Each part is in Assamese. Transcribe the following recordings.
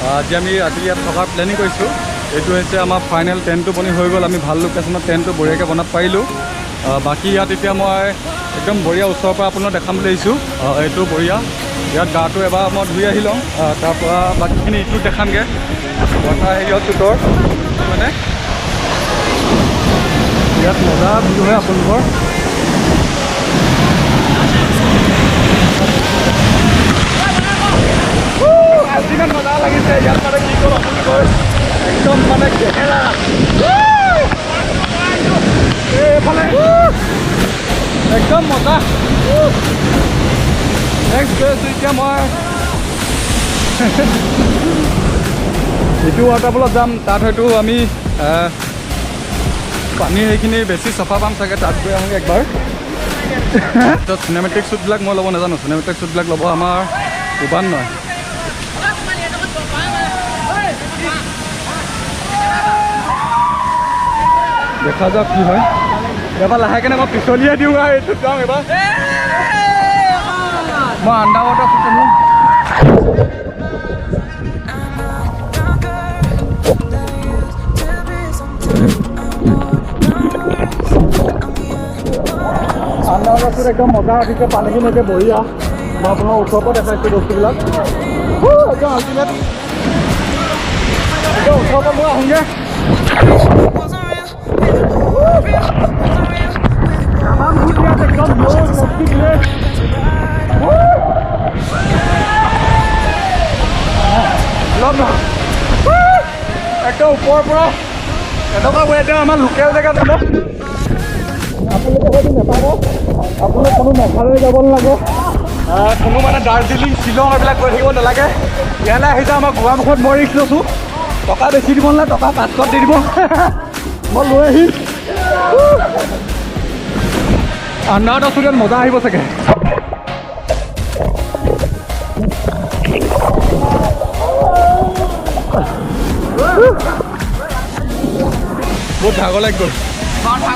আজি আমি ৰাতি ইয়াত থকাৰ প্লেনিং কৰিছোঁ। এইটো হৈছে আমাৰ ফাইনেল টেণ্টটো বনি হৈ গ'ল। আমি ভাল লোকেশ্যনত টেণ্টটো বঢ়িয়াকৈ বনাব পাৰিলোঁ। বাকী ইয়াত এতিয়া মই একদম বঢ়িয়া ওচৰৰ পৰা আপোনাক দেখাম বুলি আহিছোঁ। এইটো বঢ়িয়া, ইয়াত গাটো এবাৰ মই ধুই আহি লওঁ, তাৰপৰা বাকীখিনি ইটো দেখামগৈ। ৱাটাৰ হেৰিয়ত চুটৰ মানে ইয়াত মজা ভিউ হয় আপোনালোকৰ। ইমান মজা লাগিছে ইয়াত, মানে কি ক'ম আপোনালোকৰ, একদম মানে কেহেৰা এইফালে একদম মজা। নেক্সট গৈ আছোঁ এতিয়া মই ইটো ৱাটাৰফলত যাম। তাত হয়তো আমি পানী সেইখিনি বেছি চাফা পাম চাগে, তাত গৈ আহোঁ একবাৰ। তাত চিনেমেটিক শ্বুটবিলাক মই ল'ব নাজানো, চিনেমেটিক শ্বুটবিলাক ল'ব আমাৰ উপান নহয়। দেখা যাওক কি হয়। এবাৰ লাহেকৈ মই পিছলিয়াই দিওঁ আৰু এইটোত যাওঁ। এবাৰ মই আণ্ডাৰ ৱাটাৰ শ্বুট ল'ম। আণ্ডাৰ ৱাটাৰ শ্বুট একদম মজা উঠিছে, পানীখিনি এতিয়া বঢ়িয়া। মই আপোনাৰ ওচৰৰ পৰা দেখাইছোঁ বস্তুবিলাক, একদম আল্টিমেট। একদম ওচৰৰ পৰা মই আহোঁগৈ। একদম ওপৰৰ পৰা এনেকুৱা ৱেডাৰ আমাৰ লোকেল জেগাত যাব। আপোনালোকে হয়তো নাপাব, আপোনালোক কোনো মেঘালয় যাব নালাগে, কোনো মানে দাৰ্জিলিং শ্বিলং এইবিলাক গৈ থাকিব নালাগে। ইয়ালৈ আহি যাওঁ। আমাৰ গোগামুখত মই ৰিক্স লৈছোঁ, টকা বেছি দিব নালাগে, টকা 500 দি দিব, মই লৈ আহিম। আণ্ডাৰ ৱাটাৰ শ্বুটত মজা আহিব চাগে। বহুত ভাগৰ লাগি গ'ল।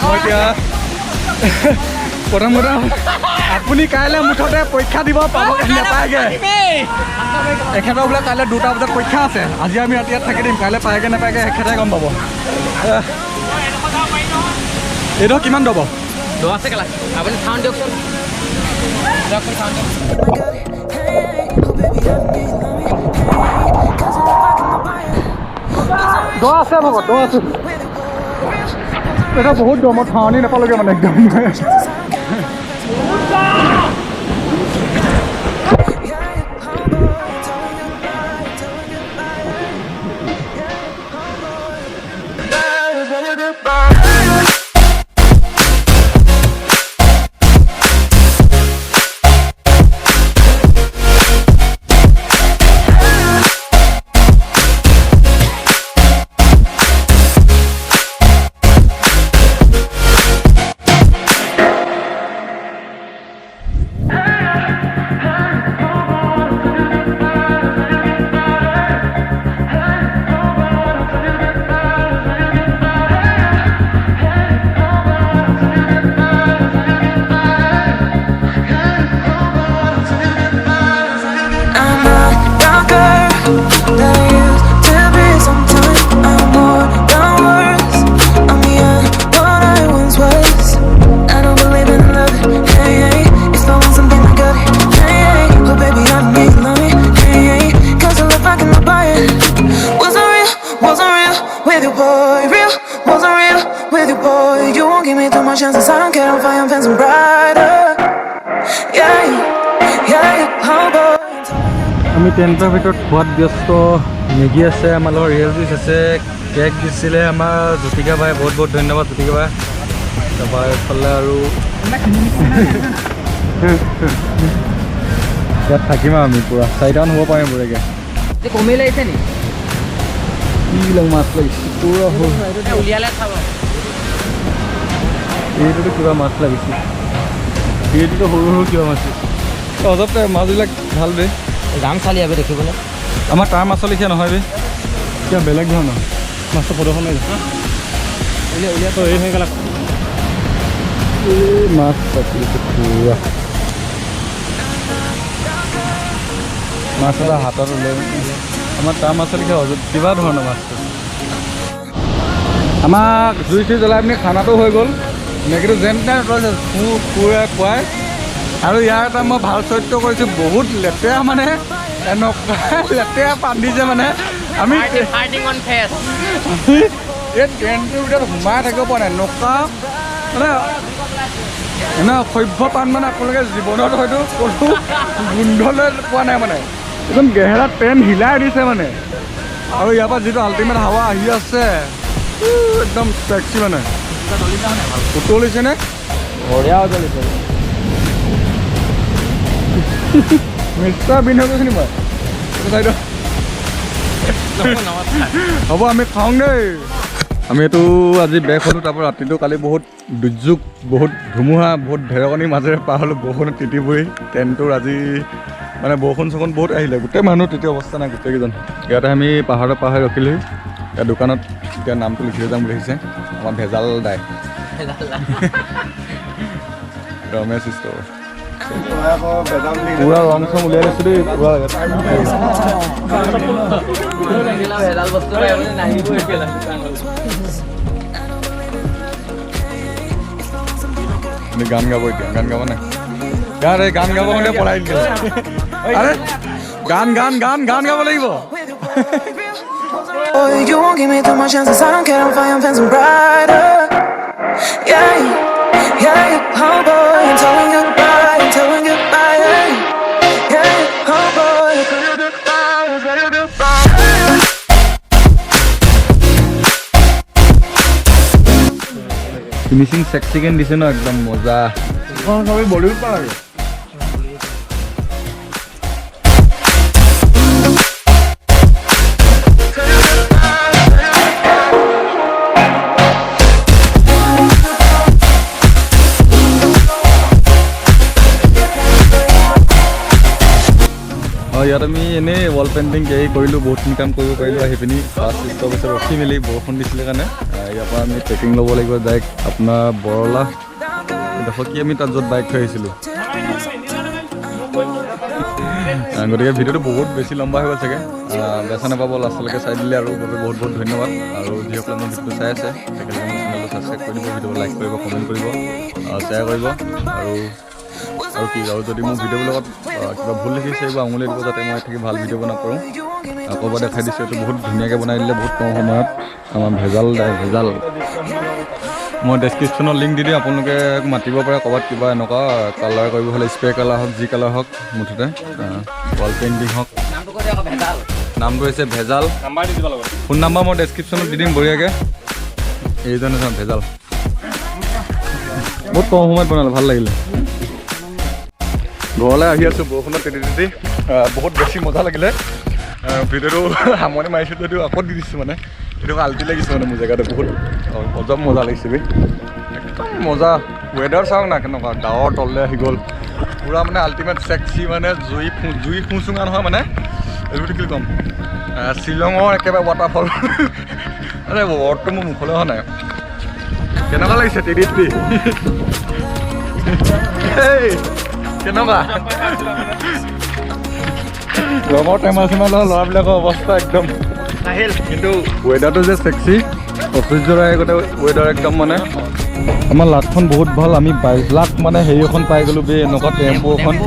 মই এতিয়া প্ৰথম কথা আপুনি কাইলৈ মুঠতে পৰীক্ষা দিব পাব নাপায়গৈ। এখেতৰ বোলে কাইলৈ 2টা বজাত পৰীক্ষা আছে। আজি আমি ৰাতি ইয়াত থাকি দিম, কাইলৈ পায়গৈ নাপায়গৈ এখেতে গম পাব। এইটো কিমান ল'ব? 10 আছে কেলা আপুনি চাউণ্ড দিয়কচোন। দহ আছে ভাগত, 10 আছে। এটা বহুত দম, মই ঠাৱনি নাপালোগৈ মানে একদম। আমি টেণ্টৰ ভিতৰত খোৱাত ব্যস্ত। মেগী আছে, আমাৰ লগত ৰিয়েল জুইচ আছে, কেক দিছিলে আমাৰ জ্যোতিকা বাই, বহুত বহুত ধন্যবাদ জ্যোতিকা বাই। তাৰপৰা এইফালে আৰু ইয়াত থাকিম আৰু আমি পূৰা 4টামান হ'ব পাৰিম বঢ়িয়াকৈ। কমি লাগিছে নি? কিবিলাক মাছ লাগিছে পূৰা উলিয়ালে চাব। এইটোতো কিবা মাছ লাগিছে, এইটোতো সৰু সৰু কিবা মাছ অজব। মাছবিলাক ভাল বে, দাম চালি আবে দেখিবলৈ। আমাৰ তাৰ মাছৰ লেখীয়া নহয় বে, কিবা বেলেগ ধৰণৰ মাছটো প্ৰদৰ্শন হৈ যায়। উলিয়াই তই এই হৈ গ'ল মাছ পাতিছে পুৰা। মাছ এটা হাতত উলিয়াই আমাৰ তাৰ মাছ কিবা ধৰণৰ মাছটো আমাক জুই চুই জ্বলাই পিনি খানাটো হৈ গ'ল কিন্তু যেন তেন খুৱাই আৰু ইয়াৰ এটা মই ভাল চৰিত্ৰ কৰিছোঁ বহুত লেতেৰা মানে এনেকুৱা লেতেৰা পান্দিছে মানে আমি এই ট্ৰেইনটোৰ ভিতৰত সোমাই থাকিব পৰা নাই এনেকুৱা মানে এনে সভ্য পান মানে আপোনালোকে জীৱনত হয়তো কোনো গোন্ধলৈ পোৱা নাই মানে একদম গেহেৰা ট্ৰেইন হিলাই দিছে মানে আৰু ইয়াৰ পৰা যিটো আল্টিমেট হাৱা আহি আছে একদম টেক্সি মানে উতলিছেনে বঢ়িয়া উতলিছে মিষ্টাৰ বিন হৈ গৈছে নি মই হ'ব আমি খাওঁ দেই আমি এইটো আজি বেক হ'লোঁ তাৰপৰা ৰাতিটো কালি বহুত দুৰ্যোগ বহুত ধুমুহা বহুত ঢেৰেকনিৰ মাজেৰে পাৰ হ'লোঁ বৰষুণত তিতি পৰি ট্ৰেইনটোৰ আজি মানে বৰষুণ চৰষুণ বহুত আহিলে গোটেই মানুহ তেতিয়া অৱস্থা নাই গোটেইকেইজন ইয়াতে আমি পাহাৰৰ ৰখিলোহি ইয়াৰ দোকানত এতিয়া নামটো লিখি যাম বুলি আহিছে আমাৰ ভেজাল দাই ৰমেশ ষ্ট'ৰ পুৰা ৰং চং উলিয়াই লৈছোঁ দেই পুৰা গান গাব এতিয়া গান গাব নাই এই গান গাব মানে পলাই দিলে আৰে গান গান গান গান গাব লাগিব You won't give me too much chances. I don't care. I'm fine. I'm fencing brighter. Yeah, yeah. Oh boy, I'm telling you goodbye. I'm telling you goodbye. Yeah, oh boy, I'm telling you goodbye. I'm telling you goodbye. Finishing চেক্সিকেন দিছে ন একদম মজা সবাই বলিউড পা লাগে ইয়াত আমি এনেই ৱাল পেইণ্টিং কেৰি কৰিলোঁ বহুতখিনি কাম কৰিব পাৰিলোঁ আহি পিনি ফাৰ্ষ্ট ষ্টপেজত ৰখি মেলি বৰষুণ দিছিলে কাৰণে ইয়াৰ পৰা আমি ট্ৰেকিং ল'ব লাগিব ডাইৰেক্ট আপোনাৰ বৰলা দেখক কি আমি তাত য'ত বাইক থৈ আহিছিলোঁ গতিকে ভিডিঅ'টো বহুত বেছি লম্বা হৈ গ'ল চাগে বেচা নাপাব লাষ্টলৈকে চাই দিলে আৰু বহুত বহুত ধন্যবাদ আৰু যিসকলে মোৰ ভিডিঅ'টো চাই আছে তেখেতলোকে মোৰ চেনেলটো ছাবস্ক্ৰাইব কৰি দিব ভিডিঅ'টো লাইক কৰিব কমেণ্ট কৰিব শ্বেয়াৰ কৰিব আৰু কি আৰু যদি মোৰ ভিডিঅ'ৰ লগত কিবা ভুল দেখিছে বা আঙুলি দিব যাতে মই থাকি ভাল ভিডিঅ' বনাব পাৰোঁ আকৌ এবাৰ দেখাই দিছোঁ এইটো বহুত ধুনীয়াকৈ বনাই দিলে বহুত কম সময়ত আমাৰ ভেজাল মই ডেছক্ৰিপশ্যনত লিংক দি দিওঁ আপোনালোকে মাতিব পাৰে ক'ৰবাত কিবা এনেকুৱা কালাৰ কৰিব হ'লে স্প্ৰে কালাৰ হওক যি কালাৰ হওক মুঠতে ৱাল পেইণ্টিং হওক নামটো হৈছে ভেজাল ফোন নাম্বাৰ মই ডেছক্ৰিপশ্যনত দি দিম বঢ়িয়াকৈ এইজনে চাম ভেজাল বহুত কম সময়ত বনালে ভাল লাগিলে ঘৰলৈ আহি আছোঁ বৰষুণত তিতি বহুত বেছি মজা লাগিলে ভিডিঅ'টো সামৰণি মাৰিছোঁ যদিও আকৌ দি দিছোঁ মানে এইটো আল্টি লাগিছে মানে মোৰ জেগাটো বহুত অজব মজা লাগিছে একদম মজা ৱেডাৰ চাওক না কেনেকুৱা ডাৱৰ তললৈ আহি গ'ল পুৰা মানে আল্টিমেট চেক্সি মানে জুই ফুচুঙা নহয় মানে এইটো কি ক'ম শ্বিলঙৰ একেবাৰে ৱাটাৰফল আৰে ৱৰ্ডটো মোৰ মুখলৈ অহা নাই কেনেকুৱা লাগিছে তিতি কেনেকুৱা ৰঙৰ টেমা চেমা লোৱা ল'ৰাবিলাকৰ অৱস্থা একদম কিন্তু ৱেডাৰটো যে চেক্সি ঐশ্বৰ্যৰে আগতে ৱেডাৰ একদম মানে আমাৰ লাকখন বহুত ভাল আমি 22 লাখ মানে হেৰি এখন পাই গ'লোঁ বে এনেকুৱা টেম্পু এখন